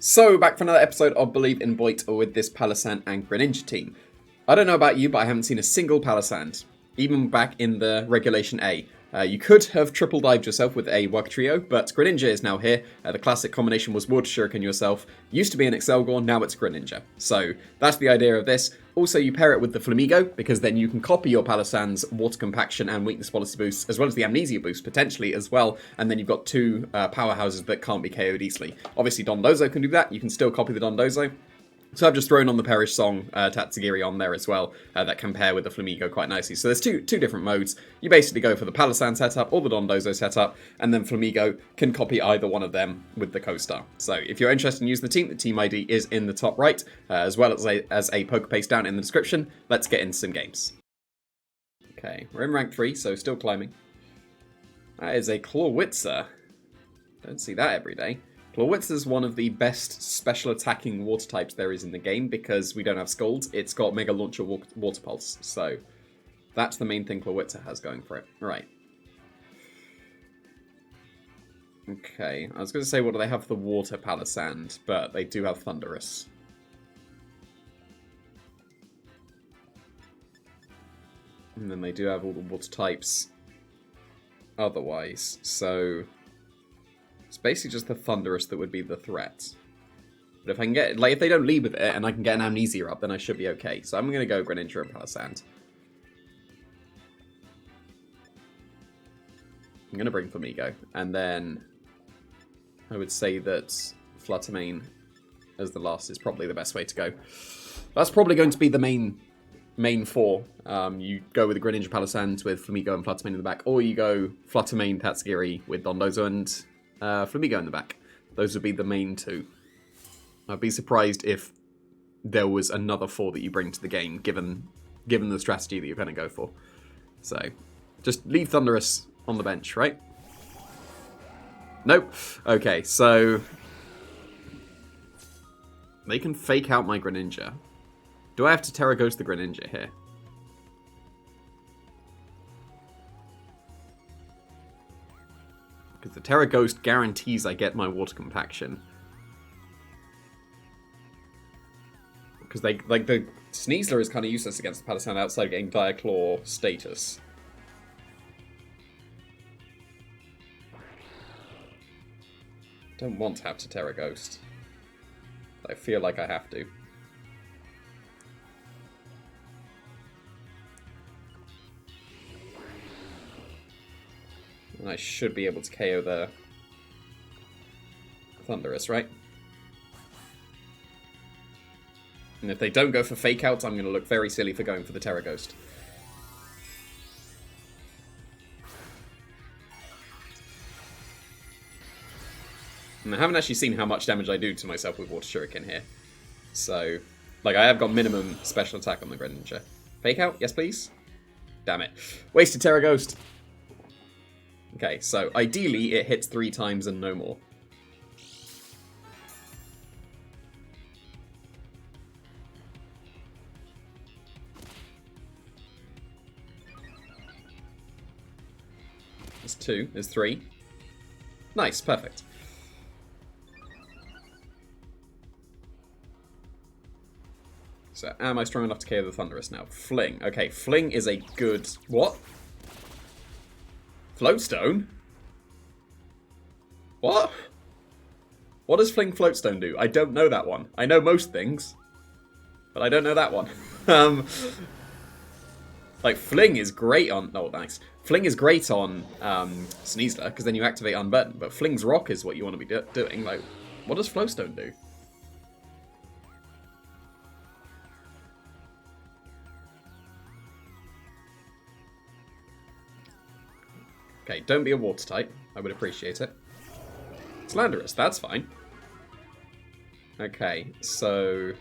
So, back for another episode of Believe in Boyt with this PALOSSAND and GRENINJA team. I don't know about you, but I haven't seen a single PALOSSAND, even back in the Regulation A. You could have triple dived yourself with a Wug Trio, but GRENINJA is now here. The classic combination was Water Shuriken yourself. Used to be an Excelgor, now it's GRENINJA. So, that's the idea of this. Also, you pair it with the Flamigo, because then you can copy your PALOSSAND's Water Compaction and Weakness Policy boosts, as well as the Amnesia boost, potentially, as well. And then you've got two powerhouses that can't be KO'd easily. Obviously, Dondozo can do that. You can still copy the Dondozo. So I've just thrown on the Perish Song Tatsugiri on there as well, that can pair with the Flamigo quite nicely. So there's two different modes. You basically go for the PALOSSAND setup or the Dondozo setup, and then Flamigo can copy either one of them with the Co-Star. So if you're interested in using the team ID is in the top right, as well as a poker paste down in the description. Let's get into some games. Okay, we're in rank 3, so still climbing. That is a Clawitzer. Don't see that every day. Clawitzer is one of the best special attacking water types there is in the game because we don't have Scald. It's got Mega Launcher Water Pulse, so that's the main thing Clawitzer has going for it. Right. Okay, I was going to say what do they have for the Water PALOSSAND, but they do have Thunderous. And then they do have all the water types otherwise, so it's basically just the Thunderous that would be the threat. But if I can get, like, if they don't lead with it and I can get an Amnesia up, then I should be okay. So I'm going to go GRENINJA and PALOSSAND. I'm going to bring Flamigo. And then I would say that Fluttermane as the last is probably the best way to go. That's probably going to be the main four. You go with the GRENINJA PALOSSAND with Flamigo and Fluttermane in the back, or you go Fluttermane Tatsugiri with Dondozo and Flamigo in the back. Those would be the main two. I'd be surprised if there was another four that you bring to the game, given the strategy that you're going to go for. So, just leave Thunderous on the bench, right? Nope. Okay, so they can fake out my GRENINJA. Do I have to Terra Ghost the GRENINJA here? Because the Terra Ghost guarantees I get my Water Compaction. Because the Sneasler is kind of useless against the PALOSSAND outside of getting Dire Claw status. Don't want to have to Terra Ghost. But I feel like I have to. And I should be able to KO the Thunderous, right? And if they don't go for Fake Out, I'm going to look very silly for going for the Terra Ghost. And I haven't actually seen how much damage I do to myself with Water Shuriken here. So, like, I have got minimum special attack on the GRENINJA. Fake Out? Yes, please? Damn it. Wasted Terra Ghost. Okay, so ideally it hits 3 times and no more. There's 2, there's 3. Nice, perfect. So am I strong enough to KO the Thunderous now? Fling. Okay, Fling is a good... What? Floatstone? What? What does Fling Floatstone do? I don't know that one. I know most things, but I don't know that one. Like, Fling is great on... Oh, nice. Fling is great on Sneasler, because then you activate Unburden, but Fling's Rock is what you want to be doing. Like, what does Floatstone do? Okay, don't be a water type. I would appreciate it. Slanderous, that's fine. Okay, so...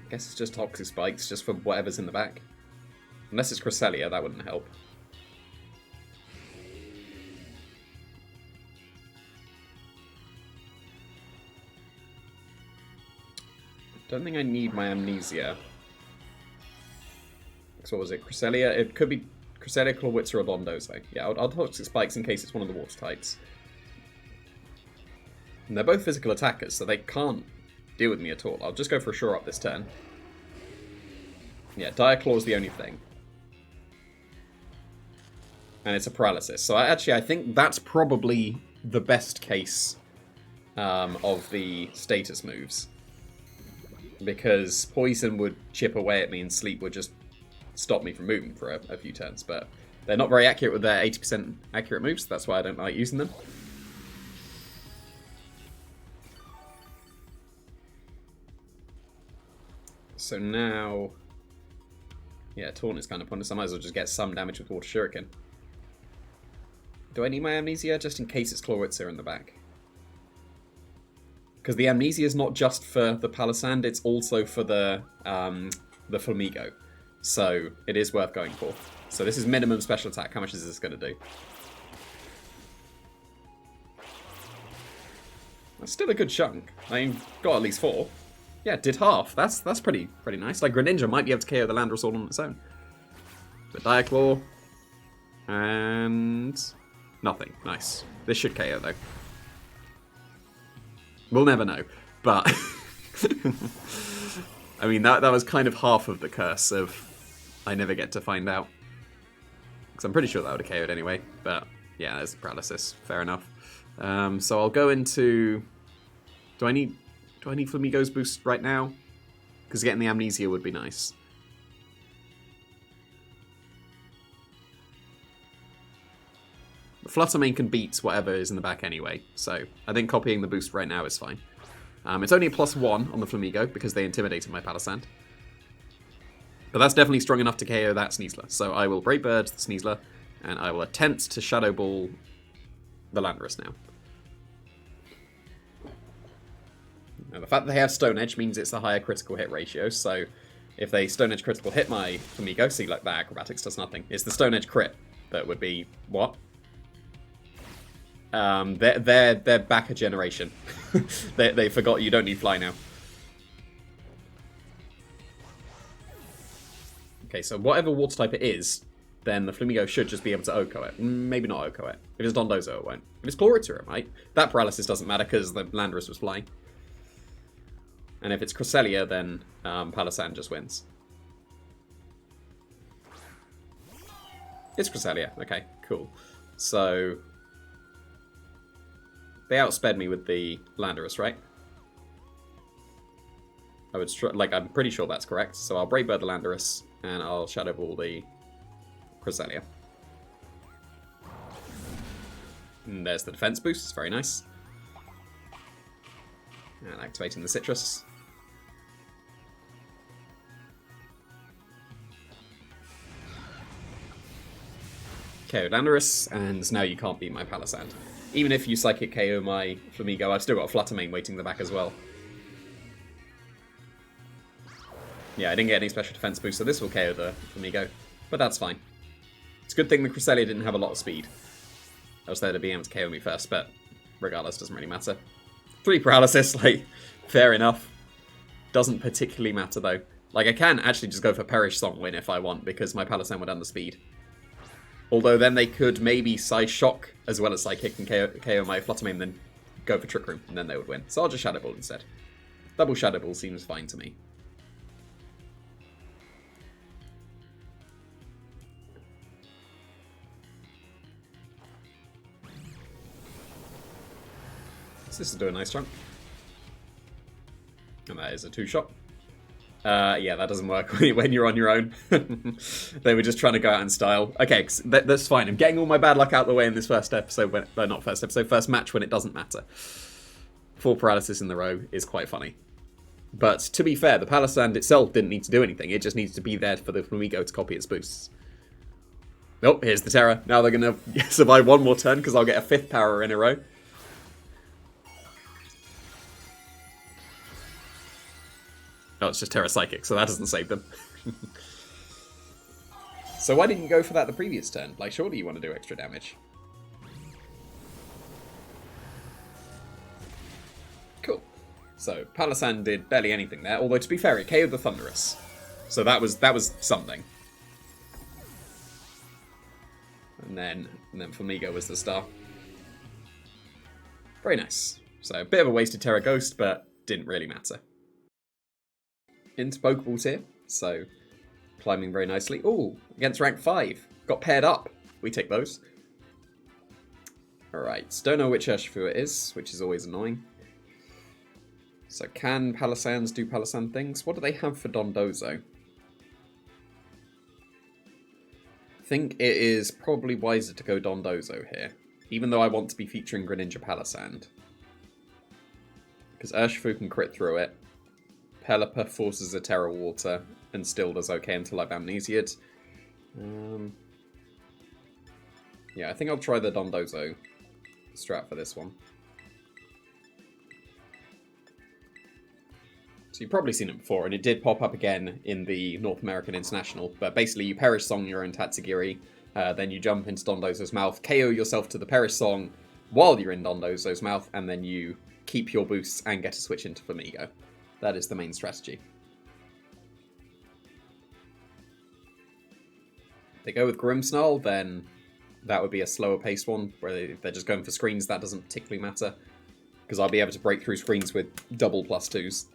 I guess it's just Toxic Spikes, just for whatever's in the back. Unless it's Cresselia, that wouldn't help. Don't think I need my Amnesia. So what was it? Cresselia? It could be Crusader, Clawwitzer, or Dondozo. Yeah, I'll Toxic Spikes in case it's one of the water types. And they're both physical attackers, so they can't deal with me at all. I'll just go for a Shore Up this turn. Yeah, Dire Claw's the only thing. And it's a Paralysis. So I think that's probably the best case of the status moves. Because Poison would chip away at me and Sleep would just stop me from moving for a few turns. But they're not very accurate with their 80% accurate moves, so that's why I don't like using them. So now... yeah, Taunt is kind of pointless. I might as well just get some damage with Water Shuriken. Do I need my Amnesia? Just in case it's Clawwitzer in the back. Because the Amnesia is not just for the Palossand, it's also for the Flamigo. So it is worth going for. So this is minimum special attack. How much is this going to do? That's still a good chunk. I've got at least 4. Yeah, it did half. That's pretty nice. Like Greninja might be able to KO the Landorus all on its own. But Direclaw and nothing. Nice. This should KO though. We'll never know. But I mean that was kind of half of the curse of I never get to find out. Because I'm pretty sure that would have KO'd anyway. But yeah, there's the Paralysis. Fair enough. So I'll go into... Do I need Flamigo's boost right now? Because getting the Amnesia would be nice. Fluttermane can beat whatever is in the back anyway, so I think copying the boost right now is fine. It's only a +1 on the Flamigo because they intimidated my Palossand. But that's definitely strong enough to KO that Sneasler. So I will Brave Bird the Sneasler, and I will attempt to Shadow Ball the Landorus now. Now, the fact that they have Stone Edge means it's a higher critical hit ratio, so if they Stone Edge critical hit my Flamigo, see, like that Acrobatics does nothing. It's the Stone Edge crit that would be... what? They're back a generation. they forgot you don't need Fly now. Okay, so whatever water type it is, then the Flamigo should just be able to OHKO it. Maybe not OHKO it. If it's Dondozo, it won't. If it's Clawwitzer, it might. That Paralysis doesn't matter because the Landorus was flying. And if it's Cresselia, then Palossand just wins. It's Cresselia. Okay, cool. So... they outsped me with the Landorus, right? I would I'm pretty sure that's correct. So I'll Brave Bird the Landorus, and I'll Shadow Ball the Cresselia. And there's the defense boost. It's very nice. And activating the Citrus. KO Landorus, and now you can't beat my Palossand. Even if you Psychic KO my Flamigo, I've still got a Fluttermane waiting in the back as well. Yeah, I didn't get any special defense boost, so this will KO the Flamigo. But that's fine. It's a good thing the Cresselia didn't have a lot of speed. I was there to be able to KO me first, but regardless, doesn't really matter. 3 Paralysis, like, fair enough. Doesn't particularly matter, though. Like, I can actually just go for Perish Song win if I want, because my Palossand would underspeed. Although then they could maybe Psy Shock as well as Psychic and KO my Fluttermane and then go for Trick Room, and then they would win. So I'll just Shadow Ball instead. Double Shadow Ball seems fine to me. So this is doing a nice chunk. And that is a 2-shot. Yeah, that doesn't work when you're on your own. They were just trying to go out in style. Okay, that's fine. I'm getting all my bad luck out of the way in this first episode. Not first episode, first match when it doesn't matter. 4 Paralysis in the row is quite funny. But to be fair, the Palossand itself didn't need to do anything. It just needs to be there for the Flamigo to copy its boosts. Oh, here's the Terror. Now they're going to survive one more turn because I'll get a 5th power in a row. Oh, it's just Terra Psychic, so that doesn't save them. So why didn't you go for that the previous turn? Like, surely you want to do extra damage. Cool. So, Palossand did barely anything there, although to be fair, it KO'd the Thunderous. So that was something. And then Flamigo was the star. Very nice. So a bit of a wasted Terra Ghost, but didn't really matter. Into Pokeballs here, so climbing very nicely. Ooh, against rank 5. Got paired up. We take those. Alright, don't know which Urshifu it is, which is always annoying. So can Palossand do Palossand things? What do they have for Dondozo? I think it is probably wiser to go Dondozo here, even though I want to be featuring Greninja Palossand. Because Urshifu can crit through it. Pelipper forces a Terra Water and still does okay until I've Amnesia'd. Yeah, I think I'll try the Dondozo strat for this one. So you've probably seen it before, and it did pop up again in the North American International. But basically, you Perish Song your own Tatsugiri, then you jump into Dondozo's mouth, KO yourself to the Perish Song while you're in Dondozo's mouth, and then you keep your boosts and get a switch into Flamigo. That is the main strategy. If they go with Grimmsnarl, then that would be a slower paced one, where they're just going for screens. That doesn't particularly matter, because I'll be able to break through screens with double +2s.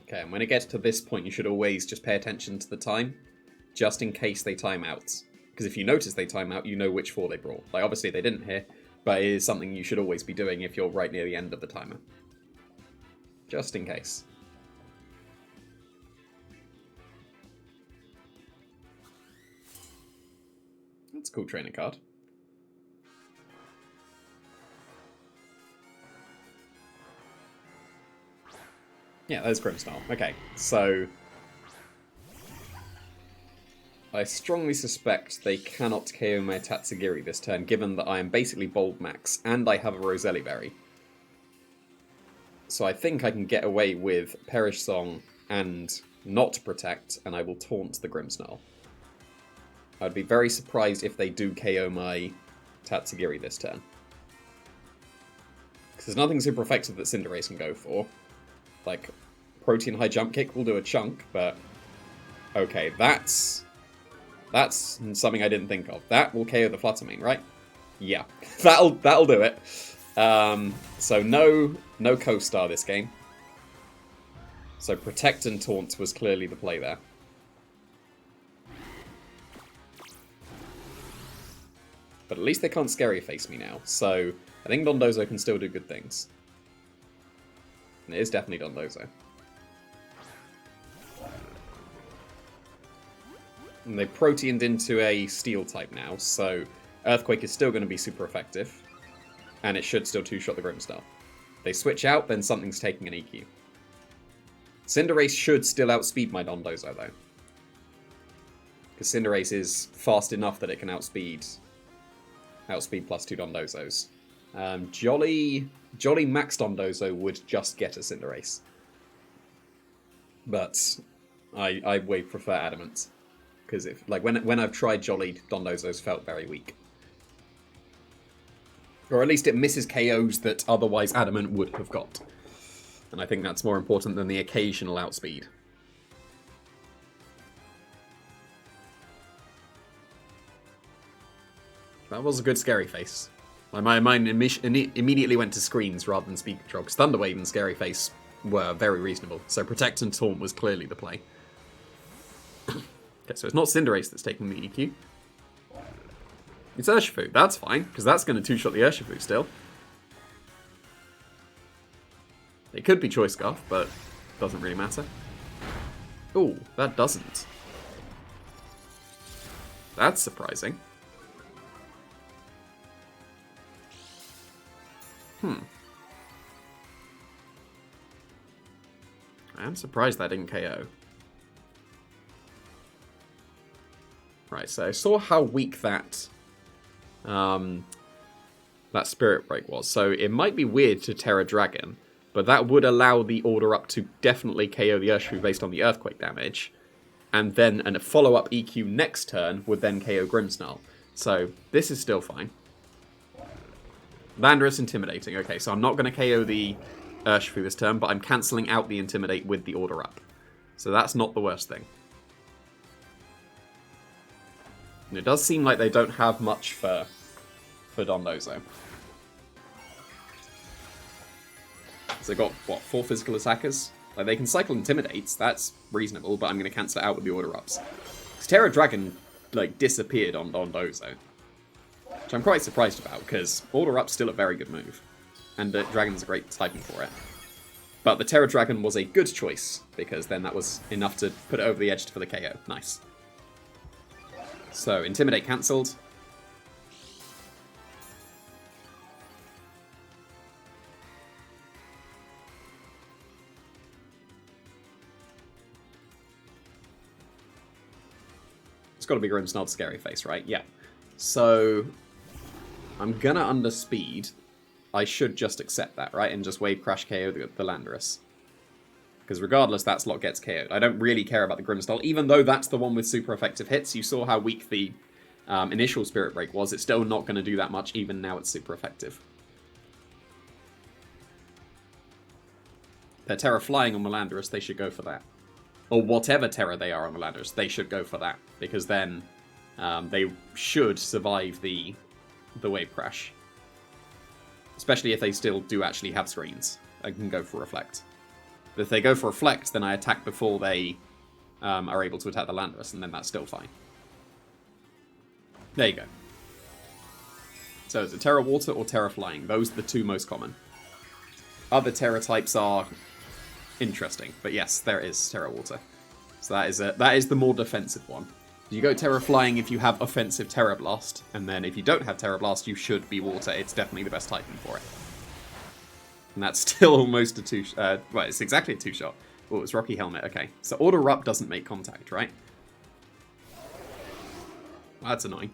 Okay, and when it gets to this point, you should always just pay attention to the time, just in case they time out. Because if you notice they time out, you know which 4 they brought. Like, obviously they didn't here, but it is something you should always be doing if you're right near the end of the timer. Just in case. That's a cool trainer card. Yeah, there's Grimmsnarl. Okay, so I strongly suspect they cannot KO my Tatsugiri this turn, given that I am basically Bold Max, and I have a Roselli Berry. So I think I can get away with Perish Song and not Protect, and I will taunt the Grimmsnarl. I'd be very surprised if they do KO my Tatsugiri this turn. Because there's nothing super effective that Cinderace can go for. Like, Protein High Jump Kick will do a chunk, but okay, that's something I didn't think of. That will KO the Fluttermane, right? Yeah, that'll do it. So no co-star this game. So Protect and Taunt was clearly the play there. But at least they can't Scary Face me now, so I think Dondozo can still do good things. And it is definitely Dondozo. And they proteined into a Steel type now, so Earthquake is still going to be super effective. And it should still two-shot the Grimmsnarl. They switch out, then something's taking an EQ. Cinderace should still outspeed my Dondozo, though. Because Cinderace is fast enough that it can outspeed +2 Dondozos. Jolly Max Dondozo would just get a Cinderace. But I way prefer Adamant. Because when I've tried Jolly, Dondozos felt very weak. Or at least it misses KOs that otherwise Adamant would have got. And I think that's more important than the occasional outspeed. That was a good Scary Face. My mind immediately went to screens rather than speed control, because Thunder Wave and Scary Face were very reasonable. So Protect and Taunt was clearly the play. Okay, so it's not Cinderace that's taking the EQ. It's Urshifu. That's fine, because that's going to two-shot the Urshifu still. It could be Choice Scarf, but it doesn't really matter. Ooh, that doesn't. That's surprising. I am surprised that didn't KO. Right, so I saw how weak that Spirit Break was. So it might be weird to Terra Dragon, but that would allow the order up to definitely KO the Urshifu based on the Earthquake damage. And then a follow-up EQ next turn would then KO Grimmsnarl. So this is still fine. Landorus Intimidating. Okay, so I'm not going to KO the Urshifu this turn, but I'm cancelling out the Intimidate with the Order Up. So that's not the worst thing. And it does seem like they don't have much for Dondozo. So they've got, what, 4 physical attackers? Like, they can cycle Intimidates, that's reasonable, but I'm going to cancel it out with the Order Ups. Because Terra Dragon, like, disappeared on Dondozo. Which I'm quite surprised about, because Order Up's still a very good move. And Dragon's a great typing for it. But the Terra Dragon was a good choice, because then that was enough to put it over the edge for the KO. Nice. So, Intimidate cancelled. It's got to be Grimmsnarl's Scary Face, right? Yeah. So, I'm gonna underspeed. I should just accept that, right? And just Wave Crash KO the Landorus. Because regardless, that slot gets KO'd. I don't really care about the Grimmsnarl, even though that's the one with super effective hits. You saw how weak the initial Spirit Break was. It's still not going to do that much, even now it's super effective. They're Terra flying on the Landorus, they should go for that. Or whatever Terra they are on the Landorus, they should go for that. Because then they should survive the Wave Crash. Especially if they still do actually have screens. I can go for Reflect. But if they go for Reflect, then I attack before they are able to attack the Landorus, and then that's still fine. There you go. So is it Terra Water or Terra Flying? Those are the two most common. Other Terra types are interesting, but yes, there is Terra Water. So that is the more defensive one. You go Terra Flying if you have offensive Terra Blast, and then if you don't have Terra Blast, you should be Water. It's definitely the best typing for it. And that's still almost a well, it's exactly a 2-shot. Oh, it's Rocky Helmet, okay. So Order Up doesn't make contact, right? Well, that's annoying.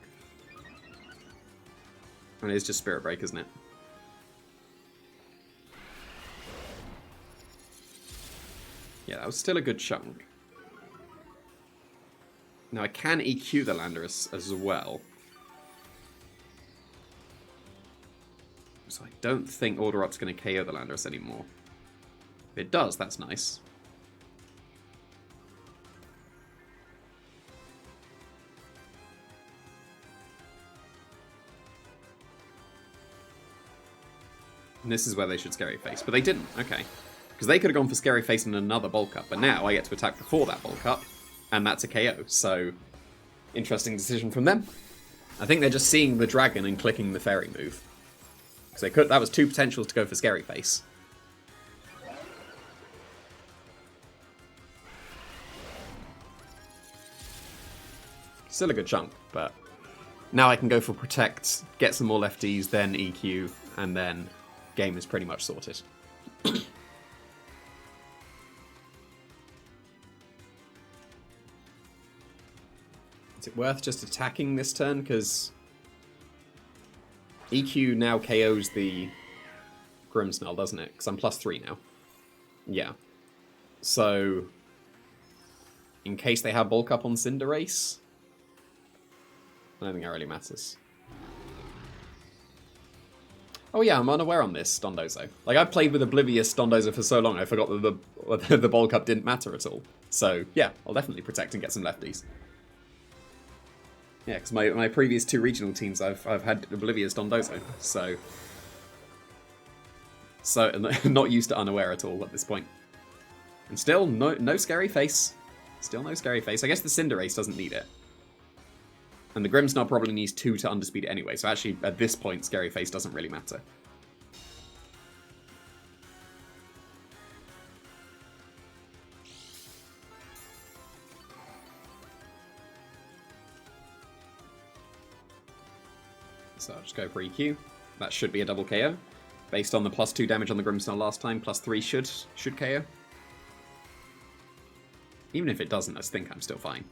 And it is just Spirit Break, isn't it? Yeah, that was still a good chunk. Now I can EQ the Landorus as well. So I don't think Order Up's going to KO the Landorus anymore. If it does, that's nice. And this is where they should Scary Face, but they didn't. Okay. Because they could have gone for Scary Face and another Bulk Up, but now I get to attack before that Bulk Up, and that's a KO. So, interesting decision from them. I think they're just seeing the dragon and clicking the fairy move. Because they could. That was 2 potentials to go for Scary Face. Still a good chunk, but now I can go for Protect, get some more lefties, then EQ, and then game is pretty much sorted. Is it worth just attacking this turn? Because EQ now KOs the Grimmsnarl, doesn't it? Because I'm +3 now. Yeah. So, in case they have Bulk Up on Cinderace, I don't think that really matters. Oh yeah, I'm unaware on this Dondozo. Like, I've played with Oblivious Dondozo for so long, I forgot that the Bulk Up didn't matter at all. So, yeah, I'll definitely protect and get some lefties. Yeah, because my previous 2 regional teams, I've had Oblivious Dondozo, so not used to unaware at all at this point. And still, no Scary Face. Still no Scary Face. I guess the Cinderace doesn't need it. And the Grimmsnarl probably needs 2 to underspeed it anyway, so actually, at this point, Scary Face doesn't really matter. So I'll just go for EQ. That should be a double KO. Based on the +2 damage on the Grimmsnarl last time, +3 should KO. Even if it doesn't, I think I'm still fine.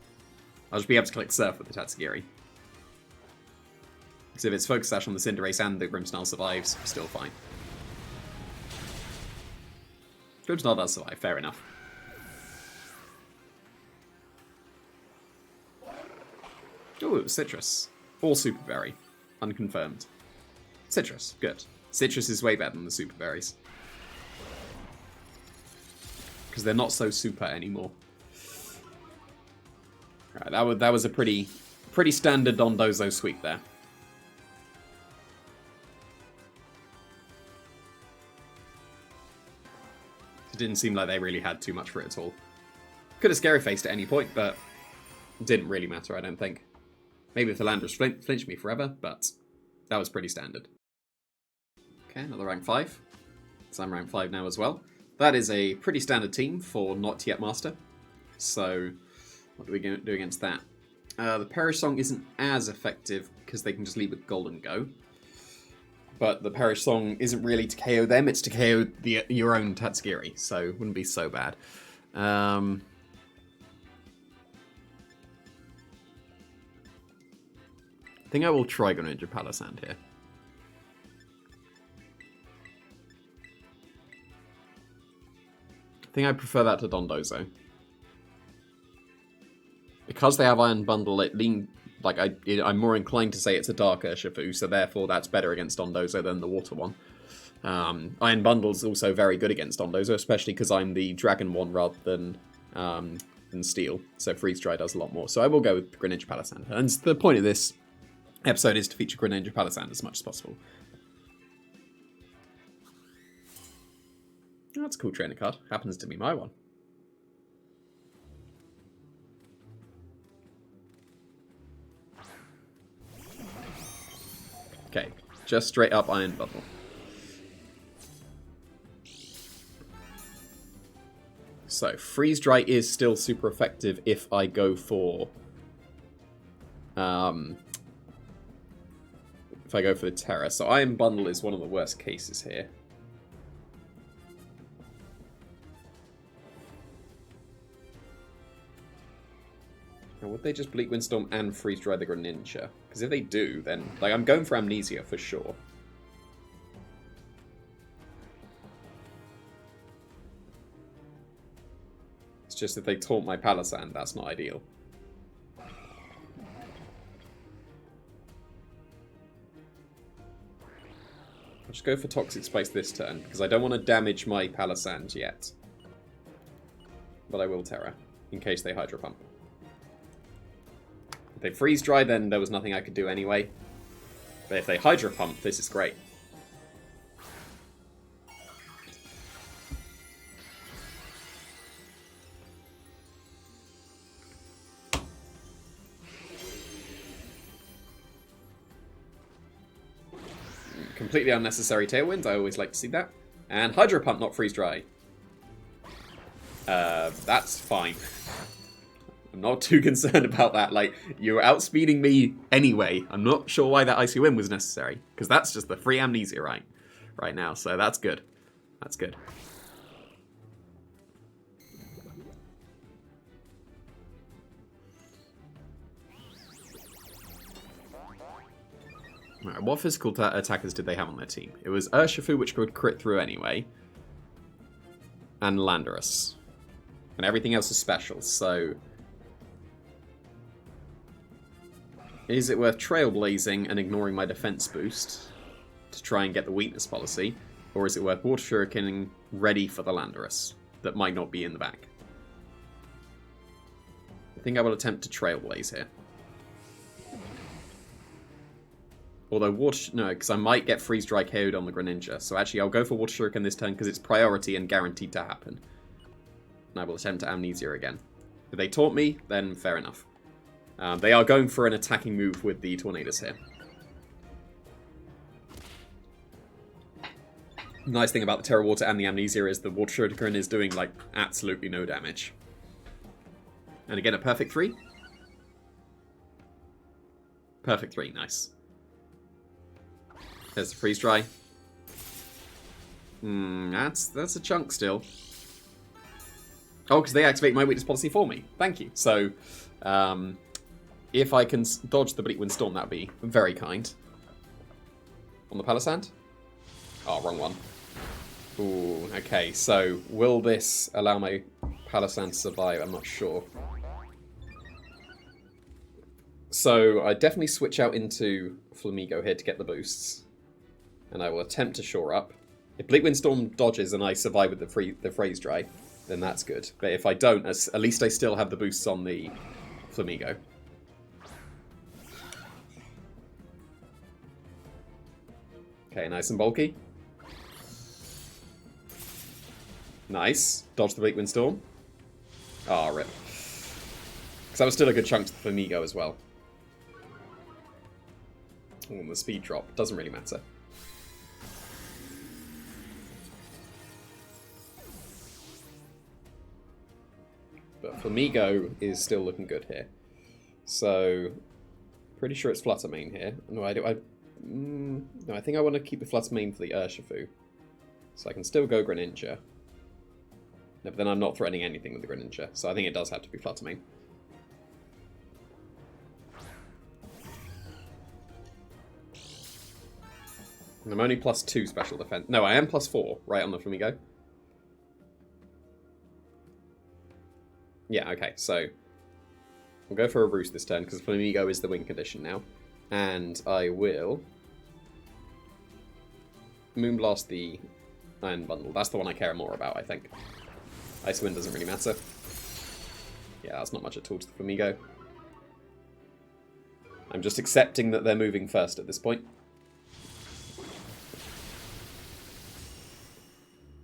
I'll just be able to click Surf with the Tatsugiri. Because if it's Focus Sash on the Cinderace and the Grimmsnarl survives, still fine. Grimmsnarl does survive, fair enough. Oh, it was Citrus. Or Super Berry. Unconfirmed. Citrus, good. Citrus is way better than the Super Berries. because they're not so super anymore. Alright, that was a pretty standard Dondozo sweep there. It didn't seem like they really had too much for it at all. Could have scary faced at any point, but it didn't really matter, I don't think. Maybe if the Landorus flinched me forever, but that was pretty standard. Okay, another rank 5. So I'm rank 5 now as well. That is a pretty standard team for not yet master. So what do we do against that? The Perish Song isn't as effective because they can just lead with Golden Go. But the Perish Song isn't really to KO them, it's to KO your own Tatsugiri, so it wouldn't be so bad. I think I will try Greninja Palossand here. I think I prefer that to Dondozo. Because they have Iron Bundle, I'm more inclined to say it's a Dark Urshifu, so therefore that's better against Dondozo than the Water one. Iron Bundle's also very good against Dondozo, especially because I'm the Dragon one rather than Steel, so Freeze Dry does a lot more. So I will go with Greninja Palossand. And the point of this episode is to feature Greninja Palossand as much as possible. Oh, that's a cool trainer card. Happens to be my one. Okay, just straight up Iron Bundle. So, Freeze Dry is still super effective if I go for... if I go for the Terra. So Iron Bundle is one of the worst cases here. Now, would they just Bleak Windstorm and Freeze Dry the Greninja? Because if they do, then... I'm going for Amnesia for sure. It's just if they taunt my Palossand, that's not ideal. I'll just go for Toxic Spice this turn, because I don't want to damage my Palossand yet. But I will Terra, in case they Hydro Pump. If they Freeze Dry, then there was nothing I could do anyway. But if they Hydro Pump, this is great. Completely unnecessary Tailwind, I always like to see that. And Hydro Pump, not Freeze Dry. That's fine. I'm not too concerned about that. You're outspeeding me anyway. I'm not sure why that Icy Wind was necessary. Because that's just the free Amnesia right now. So that's good. That's good. Right, what physical attackers did they have on their team? It was Urshifu, which could crit through anyway. And Landorus. And everything else is special, so... Is it worth Trailblazing and ignoring my defense boost to try and get the weakness policy? Or is it worth Water Shurikening ready for the Landorus that might not be in the back? I think I will attempt to Trailblaze here. Although no, because I might get Freeze Dry KO'd on the Greninja. So actually I'll go for Water Shuriken this turn because it's priority and guaranteed to happen. And I will attempt to Amnesia again. If they taunt me, then fair enough. They are going for an attacking move with the Tornadus here. Nice thing about the Terra Water and the Amnesia is the Water Shuriken is doing, absolutely no damage. And again, a perfect 3. Perfect 3, nice. There's the Freeze Dry. That's a chunk still. Oh, because they activate my weakness policy for me. Thank you. So, if I can dodge the Bleak Wind Storm, that would be very kind. On the Palossand? Oh, wrong one. Ooh, okay. So, will this allow my Palossand to survive? I'm not sure. So, I definitely switch out into Flamigo here to get the boosts. And I will attempt to shore up. If Bleak Wind Storm dodges and I survive with the Freeze Dry, then that's good. But if I don't, at least I still have the boosts on the Flamigo. Okay, nice and bulky. Nice. Dodge the Bleak Windstorm. Ah, rip. Because that was still a good chunk to the Flamigo as well. Oh, and the speed drop. Doesn't really matter. But Flamigo is still looking good here. So, pretty sure it's Flutter Mane here. No, no, I think I want to keep the Flutter Mane for the Urshifu. So I can still go Greninja. No, but then I'm not threatening anything with the Greninja. So I think it does have to be Flutter Mane. And I'm only +2 special defense. No, I am +4, right, on the Flamigo. Yeah, okay, so we'll go for a Roost this turn, because Flamigo is the win condition now. And I will Moonblast the Iron Bundle. That's the one I care more about, I think. Ice Wind doesn't really matter. Yeah, that's not much at all to the Flamigo. I'm just accepting that they're moving first at this point.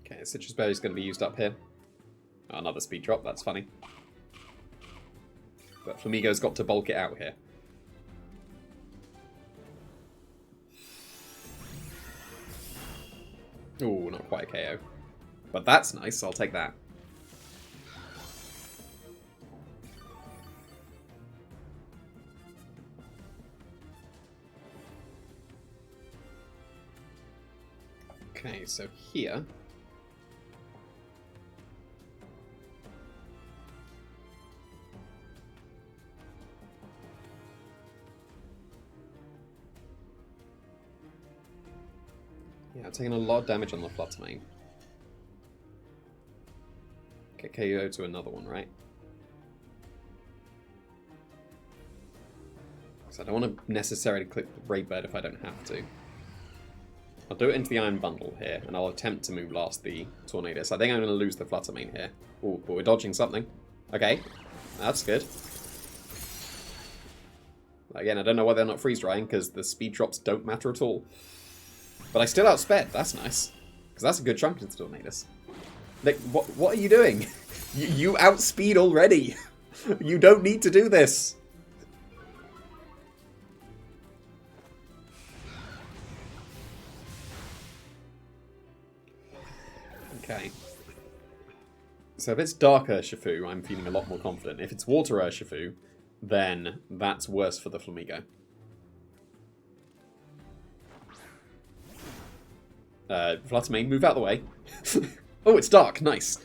Okay, Citrus Berry's going to be used up here. Oh, another speed drop, that's funny. But Flamigo's got to bulk it out here. Ooh, not quite a KO. But that's nice, I'll take that. Okay, so here... Yeah, I'm taking a lot of damage on the Flutter Mane. Get KO to another one, right? So I don't want to necessarily click the Brave Bird if I don't have to. I'll do it into the Iron Bundle here, and I'll attempt to Moonblast the Tornadus. I think I'm going to lose the Flutter Mane here. Oh, but we're dodging something. Okay, that's good. Again, I don't know why they're not freeze drying, because the speed drops don't matter at all. But I still outsped. That's nice. Because that's a good chunk into Tornadus. Like, what are you doing? you outspeed already. You don't need to do this. Okay. So if it's Dark Urshifu, I'm feeling a lot more confident. If it's Water Urshifu, then that's worse for the Flamigo. Flutter Mane, move out of the way. Oh, it's dark. Nice.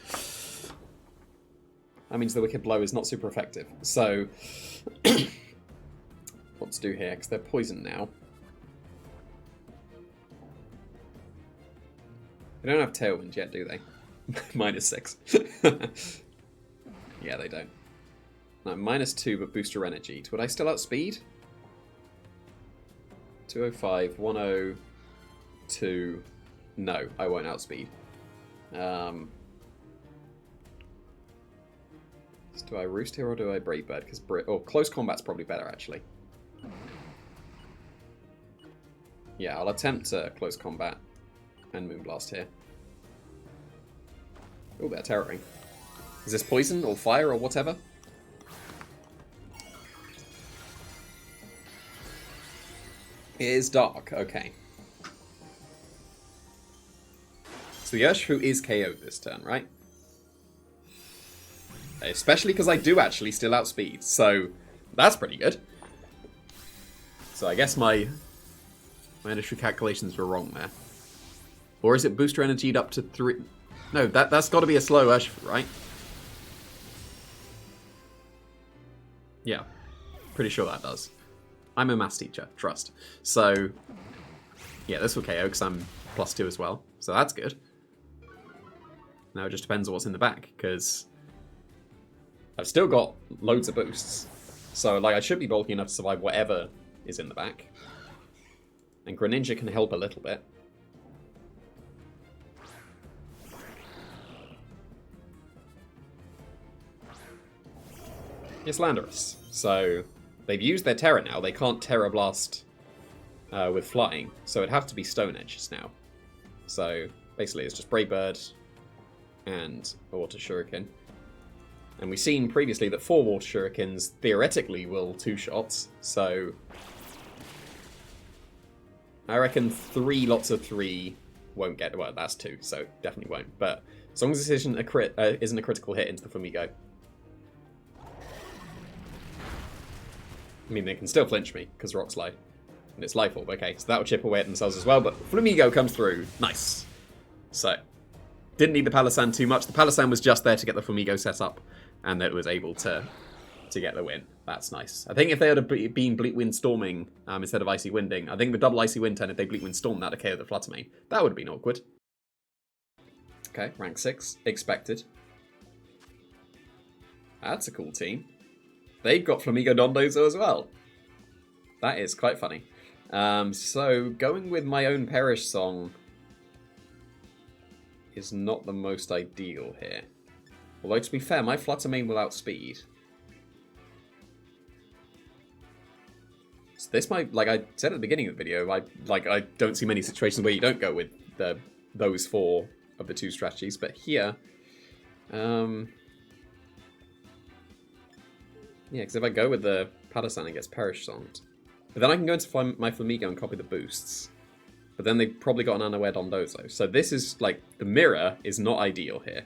That means the Wicked Blow is not super effective. So, what to do here? Because they're poisoned now. They don't have Tailwind yet, do they? -6. Yeah, they don't. No, -2, but booster energy. Would I still outspeed? 205, 102... No, I won't outspeed. So do I Roost here or do I Brave Bird? Because Close Combat's probably better, actually. Yeah, I'll attempt Close Combat and Moonblast here. Oh, they're terroring. Is this poison or fire or whatever? It is dark, okay. So the Urshifu is KO'd this turn, right? Especially because I do actually still outspeed, so that's pretty good. So I guess my initial calculations were wrong there. Or is it booster energied up to 3? No, that's got to be a slow Urshifu, right? Yeah, pretty sure that does. I'm a maths teacher, trust. So, yeah, this will KO because I'm +2 as well, so that's good. Now it just depends on what's in the back, because I've still got loads of boosts. So, like, I should be bulky enough to survive whatever is in the back. And Greninja can help a little bit. It's Landorus. So they've used their Terra now. They can't Terra Blast with flying. So it'd have to be Stone Edges now. So basically it's just Brave Bird and a Water Shuriken. And we've seen previously that 4 Water Shurikens theoretically will 2-shots. So I reckon 3 lots of 3 won't get... Well, that's 2, so definitely won't. But as long as this isn't a critical hit into the Flamigo. I mean, they can still flinch me, because Rock Slide. And it's Life Orb, okay. So that'll chip away at themselves as well, but Flamigo comes through. Nice. So, didn't need the Palossand too much. The Palossand was just there to get the Flamigo set up, and it was able to get the win. That's nice. I think if they had been Bleak Wind Storming instead of Icy Winding, I think the double Icy Wind turn, if they Bleak Wind Storm, that'd KO the Fluttermane. That would have been awkward. Okay, rank 6. Expected. That's a cool team. They've got Flamigo Dondozo as well. That is quite funny. So, going with my own Perish Song is not the most ideal here. Although, to be fair, my Fluttermane will outspeed. So this might, like I said at the beginning of the video, I don't see many situations where you don't go with those 4 of the 2 strategies, but here, yeah, because if I go with the Palossand, it gets Perish Songed. But then I can go into my Flamigo and copy the boosts. But then they've probably got an unaware Dondozo. So this is, like, the mirror is not ideal here.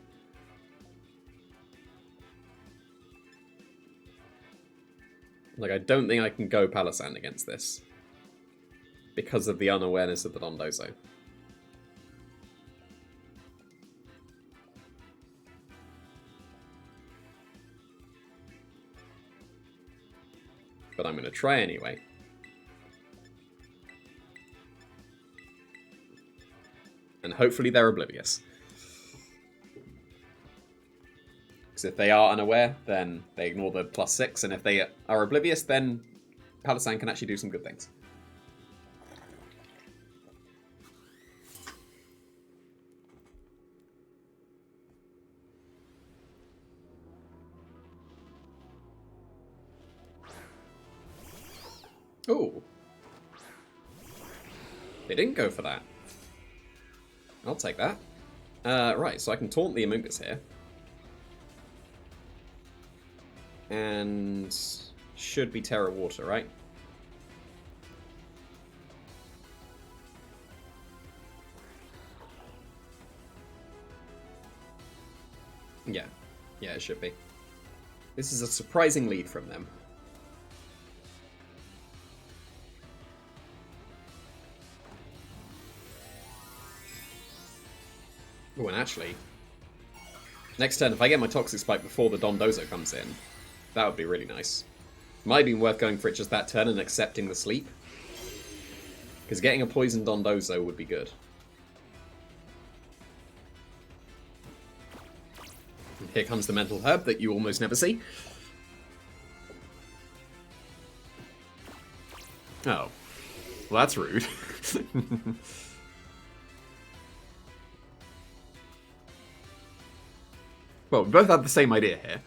Like, I don't think I can go Palossand against this. Because of the unawareness of the Dondozo. But I'm going to try anyway. And hopefully they're oblivious. Because if they are unaware, then they ignore the +6. And if they are oblivious, then Palossand can actually do some good things. Ooh. They didn't go for that. I'll take that. Right, so I can taunt the Amoonguss here. And should be Terra Water, right? Yeah. Yeah, it should be. This is a surprising lead from them. Oh, and actually, next turn, if I get my Toxic Spike before the Dondozo comes in, that would be really nice. Might have been worth going for it just that turn and accepting the sleep. Because getting a poisoned Dondozo would be good. And here comes the Mental Herb that you almost never see. Oh. Well, that's rude. Well, we both had the same idea here.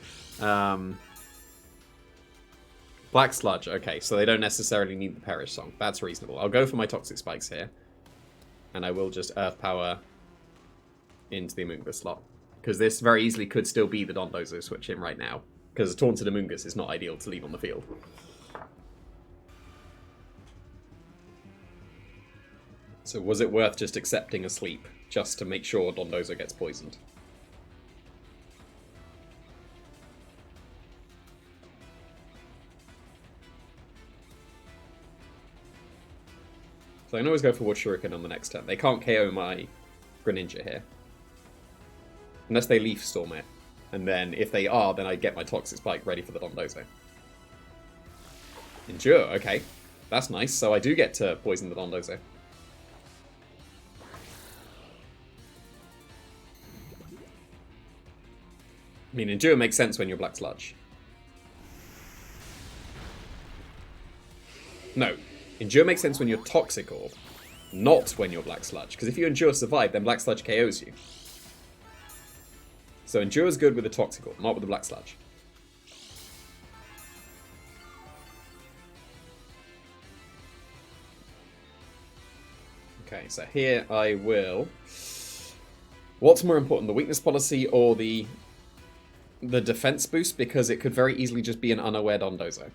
Black Sludge. Okay, so they don't necessarily need the Perish Song. That's reasonable. I'll go for my Toxic Spikes here. And I will just Earth Power into the Amoonguss slot. Because this very easily could still be the Dondozo switch in right now. Because a Taunted Amoonguss is not ideal to leave on the field. So was it worth just accepting a sleep, just to make sure Dondozo gets poisoned? So I can always go for Wood Shuriken on the next turn. They can't KO my Greninja here. Unless they Leaf Storm it. And then if they are, then I get my Toxic Spike ready for the Dondozo. Endure, okay. That's nice. So I do get to poison the Dondozo. I mean, Endure makes sense when you're Black Sludge. No. Endure makes sense when you're Toxic Orb, not when you're Black Sludge. Because if you Endure survive, then Black Sludge KOs you. So Endure's good with the Toxic Orb, not with the Black Sludge. Okay, so here I will... What's more important, the weakness policy or the defense boost? Because it could very easily just be an unaware Dondozo.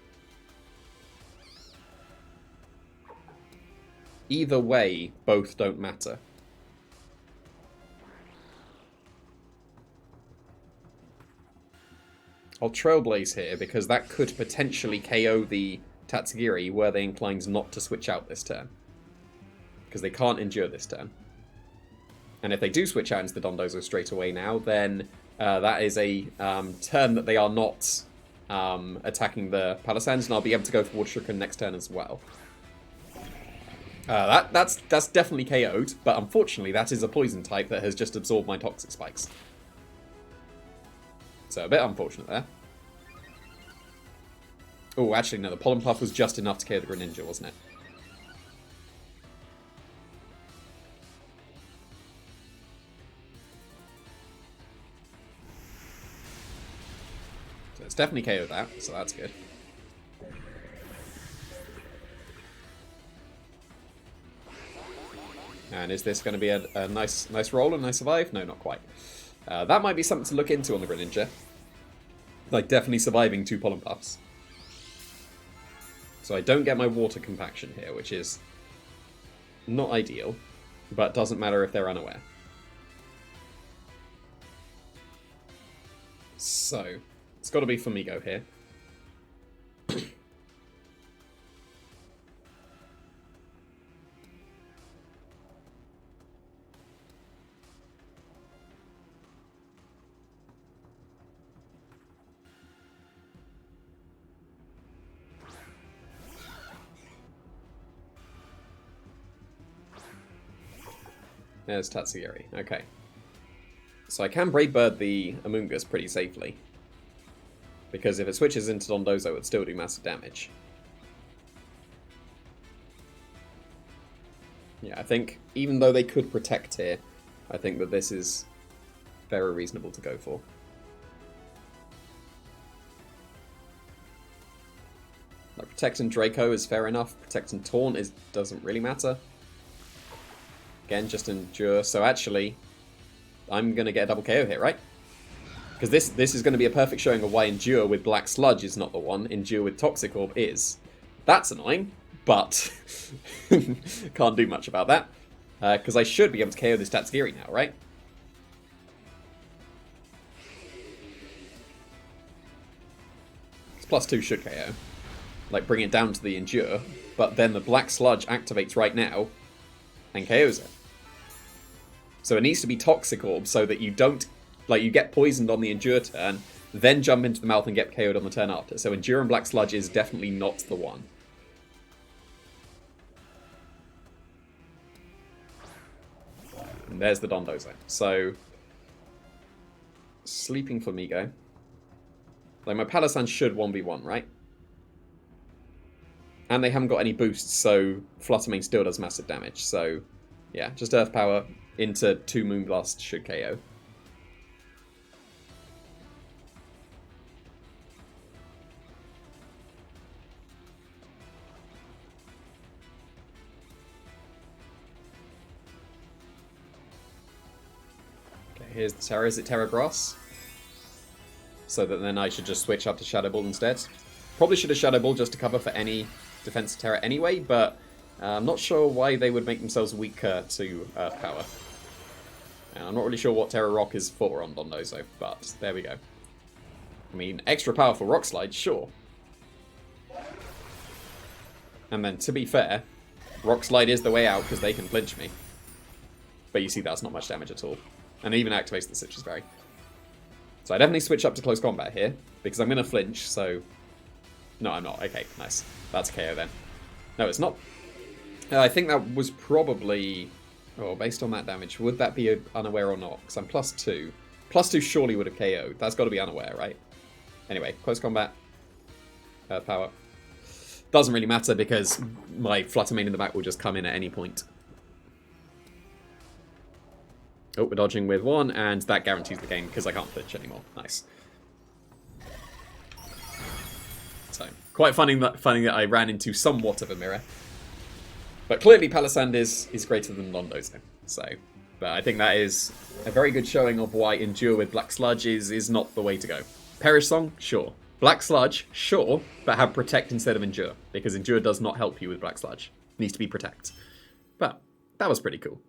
Either way, both don't matter. I'll Trailblaze here because that could potentially KO the Tatsugiri were they inclined not to switch out this turn. Because they can't endure this turn. And if they do switch out into the Dondozo straight away now, then that is a turn that they are not attacking the Palossand, and I'll be able to go for Water Shuriken next turn as well. That's definitely KO'd, but unfortunately that is a poison type that has just absorbed my Toxic Spikes. So a bit unfortunate there. Oh, actually no, the Pollen Puff was just enough to KO the Greninja, wasn't it? So it's definitely KO'd that, so that's good. And is this going to be a nice roll and I survive? No, not quite. That might be something to look into on the Greninja. Like, definitely surviving 2 Pollen Puffs. So I don't get my Water Compaction here, which is not ideal, but doesn't matter if they're unaware. So, it's got to be Fumigo here. There's Tatsugiri. Okay. So I can Brave Bird the Amoonguss pretty safely. Because if it switches into Dondozo, it would still do massive damage. Yeah, I think, even though they could protect here, I think that this is very reasonable to go for. Like, protecting Draco is fair enough. Protecting Taunt doesn't really matter. Again, just endure. So actually, I'm going to get a double KO here, right? Because this is going to be a perfect showing of why Endure with Black Sludge is not the one. Endure with Toxic Orb is. That's annoying, but can't do much about that. Because I should be able to KO this Tatsugiri now, right? It's +2 should KO. Like, bring it down to the Endure. But then the Black Sludge activates right now and KOs it. So it needs to be Toxic Orb so that you don't, like, you get poisoned on the Endure turn, then jump into the mouth and get KO'd on the turn after. So Endure and Black Sludge is definitely not the one. And there's the Dondozo. So, Sleeping Flamigo. Like, my Palossand should 1v1, right? And they haven't got any boosts, so Fluttermane still does massive damage. So, yeah, just Earth Power into 2 Moonblast should KO. Okay, here's the Terra. Is it Terra Grass? So that then I should just switch up to Shadow Ball instead. Probably should have Shadow Ball just to cover for any defense Terra anyway, but I'm not sure why they would make themselves weaker to Earth Power. And I'm not really sure what Terra Rock is for on Dondozo, but there we go. I mean, extra powerful Rock Slide, sure. And then, to be fair, Rock Slide is the way out because they can flinch me. But you see that's not much damage at all. And it even activates the Citrus Berry. So I definitely switch up to Close Combat here, because I'm going to flinch, so... No, I'm not. Okay, nice. That's a KO then. No, it's not. I think that was probably... Oh, based on that damage, would that be unaware or not? Because I'm +2. +2 surely would have KO'd. That's got to be unaware, right? Anyway, Close Combat. Earth Power. Doesn't really matter because my Fluttermane in the back will just come in at any point. Oh, we're dodging with 1, and that guarantees the game because I can't flinch anymore. Nice. So, quite funny that I ran into somewhat of a mirror. But clearly Palossand is greater than Non.2. So, but I think that is a very good showing of why Endure with Black Sludge is not the way to go. Perish Song? Sure. Black Sludge? Sure. But have Protect instead of Endure. Because Endure does not help you with Black Sludge. It needs to be Protect. But that was pretty cool.